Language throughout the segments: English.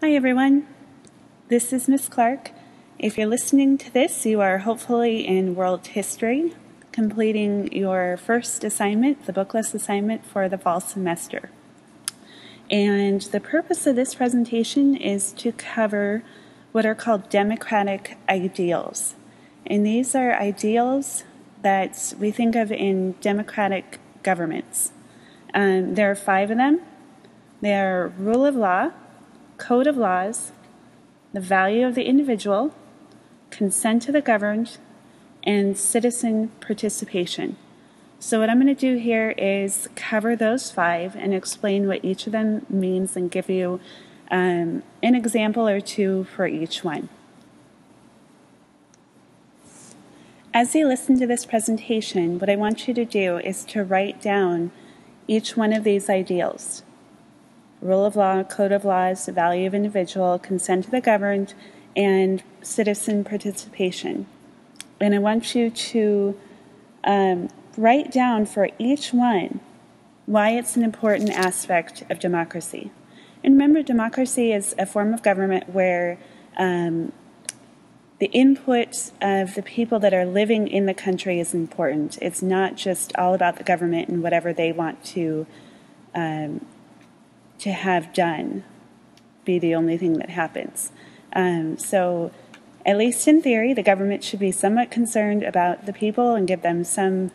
Hi everyone, this is Miss Clark. If you're listening to this, you are hopefully in world history, completing your first assignment, the bookless assignment for the fall semester. And the purpose of this presentation is to cover what are called democratic ideals. And these are ideals that we think of in democratic governments. There are 5 of them. They are rule of law, code of laws, the value of the individual, consent to the governed, and citizen participation. So what I'm going to do here is cover those 5 and explain what each of them means and give you an example or 2 for each one. As you listen to this presentation, what I want you to do is to write down each one of these ideals. Rule of law, code of laws, the value of individual, consent to the governed, and citizen participation. And I want you to write down for each one why it's an important aspect of democracy. And remember, democracy is a form of government where the input of the people that are living in the country is important. It's not just all about the government and whatever they want to have done be the only thing that happens. So at least in theory, the government should be somewhat concerned about the people and give them some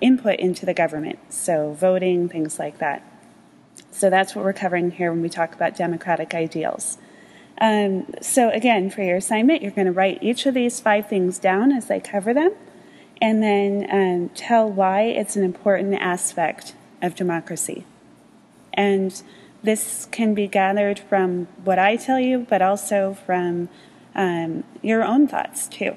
input into the government. So voting, things like that. So that's what we're covering here when we talk about democratic ideals. So again, for your assignment, you're going to write each of these 5 things down as I cover them, and then tell why it's an important aspect of democracy. And this can be gathered from what I tell you, but also from your own thoughts too.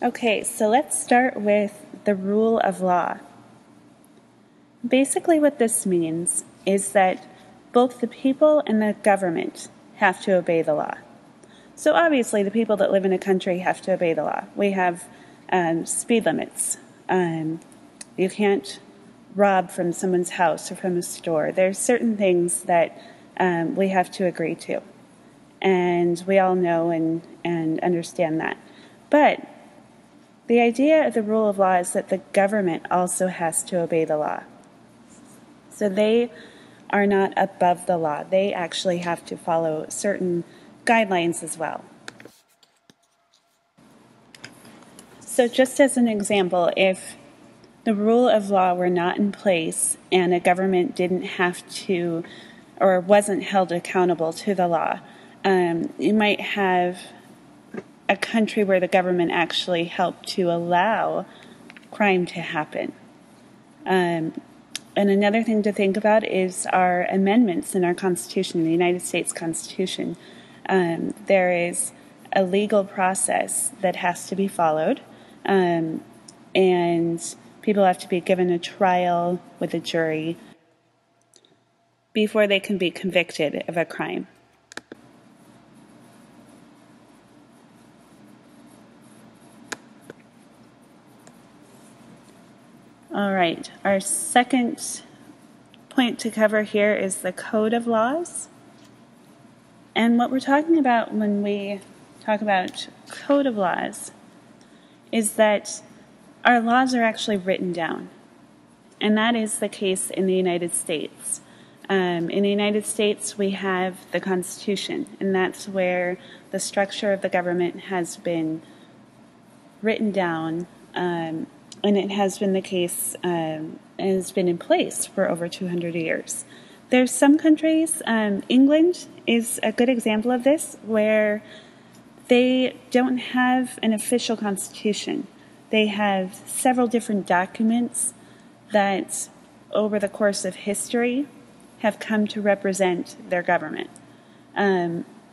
Okay, so let's start with the rule of law. Basically what this means is that both the people and the government have to obey the law. So obviously the people that live in a country have to obey the law. We have speed limits. You can't rob from someone's house or from a store. There's certain things that we have to agree to. And we all know and understand that. But the idea of the rule of law is that the government also has to obey the law. So they are not above the law. They actually have to follow certain guidelines as well. So just as an example, if the rule of law were not in place and a government didn't have to or wasn't held accountable to the law, you might have a country where the government actually helped to allow crime to happen. And another thing to think about is our amendments in our Constitution, the United States Constitution. There is a legal process that has to be followed, and people have to be given a trial with a jury before they can be convicted of a crime. All right, our second point to cover here is the code of laws. And what we're talking about when we talk about code of laws is that our laws are actually written down. And that is the case in the United States. In the United States, we have the Constitution, and that's where the structure of the government has been written down, and it has been the case, has been in place for over 200 years. There's some countries, England is a good example of this, where they don't have an official constitution. They have several different documents that, over the course of history, have come to represent their government.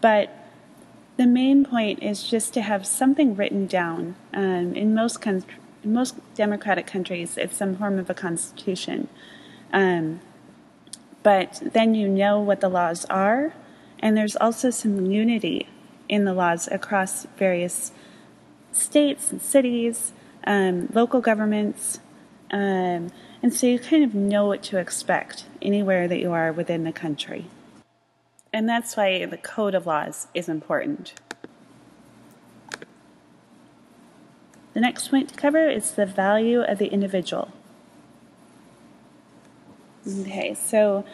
But the main point is just to have something written down. In most democratic countries, it's some form of a constitution. But then you know what the laws are, and there's also some unity in the laws across various states and cities, local governments, And so you kind of know what to expect anywhere that you are within the country. And that's why the code of laws is important. The next point to cover is the value of the individual. Okay, so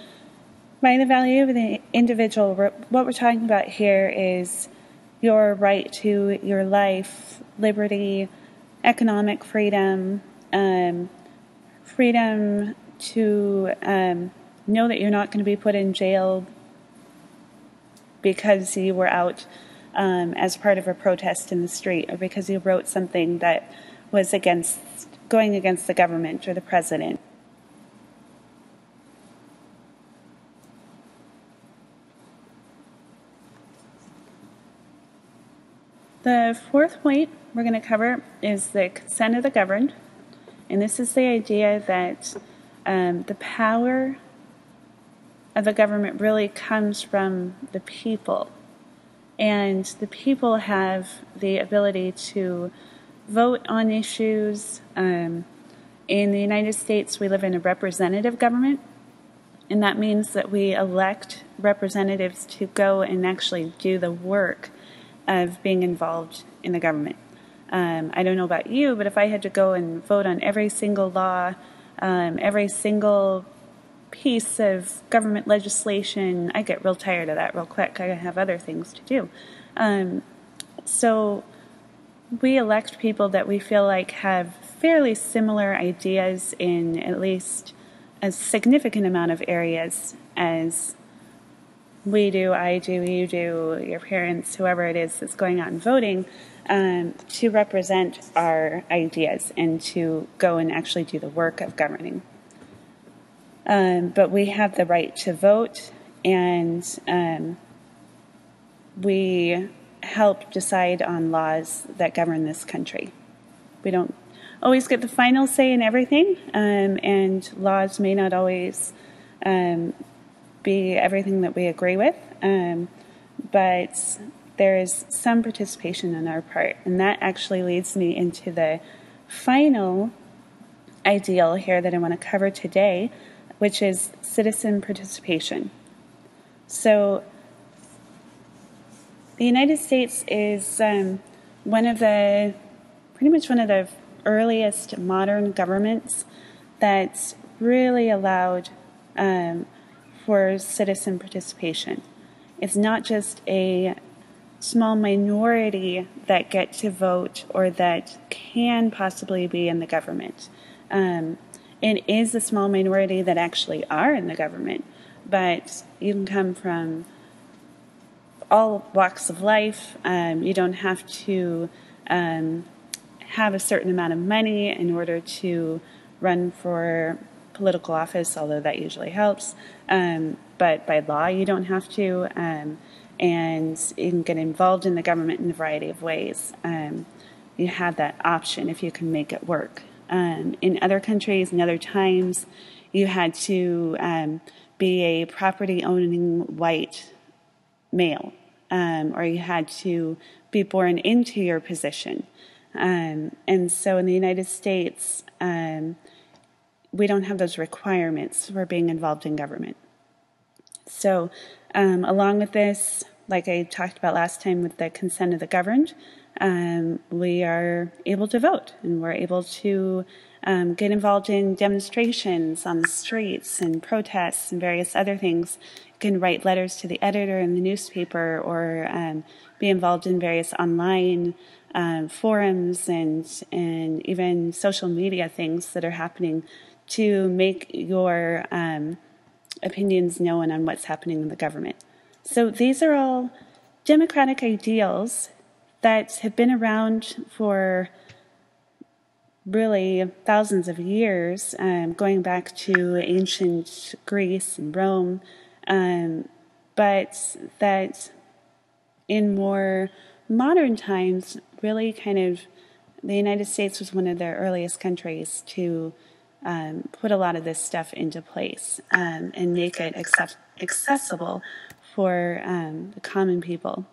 by the value of the individual, what we're talking about here is your right to your life, liberty, economic freedom, freedom to know that you're not going to be put in jail because you were out as part of a protest in the street, or because you wrote something that was going against the government or the president. The fourth point we're going to cover is the consent of the governed, and this is the idea that the power of the government really comes from the people, and the people have the ability to vote on issues. In the United States, we live in a representative government, and that means that we elect representatives to go and actually do the work of being involved in the government. I don't know about you, but if I had to go and vote on every single law, every single piece of government legislation, I get real tired of that real quick. I have other things to do. So we elect people that we feel like have fairly similar ideas in at least a significant amount of areas as we do, I do, you do, your parents, whoever it is that's going out and voting, to represent our ideas and to go and actually do the work of governing. But we have the right to vote, and we help decide on laws that govern this country. We don't always get the final say in everything, and laws may not always be everything that we agree with, but there is some participation on our part, and that actually leads me into the final ideal here that I want to cover today, which is citizen participation. So the United States is pretty much one of the earliest modern governments that's really allowed for citizen participation. It's not just a small minority that get to vote or that can possibly be in the government. It is a small minority that actually are in the government, but you can come from all walks of life. You don't have to have a certain amount of money in order to run for political office, although that usually helps. But by law, you don't have to. And you can get involved in the government in a variety of ways. You have that option if you can make it work. In other countries and other times, you had to be a property-owning white male, or you had to be born into your position. And so in the United States, we don't have those requirements for being involved in government. So along with this, like I talked about last time with the consent of the governed, we are able to vote, and we're able to get involved in demonstrations on the streets and protests and various other things. You can write letters to the editor in the newspaper, or be involved in various online forums and even social media things that are happening to make your opinions known on what's happening in the government. So these are all democratic ideals that have been around for really thousands of years, going back to ancient Greece and Rome, but that in more modern times, really kind of the United States was one of the earliest countries to put a lot of this stuff into place and make it accessible for the common people.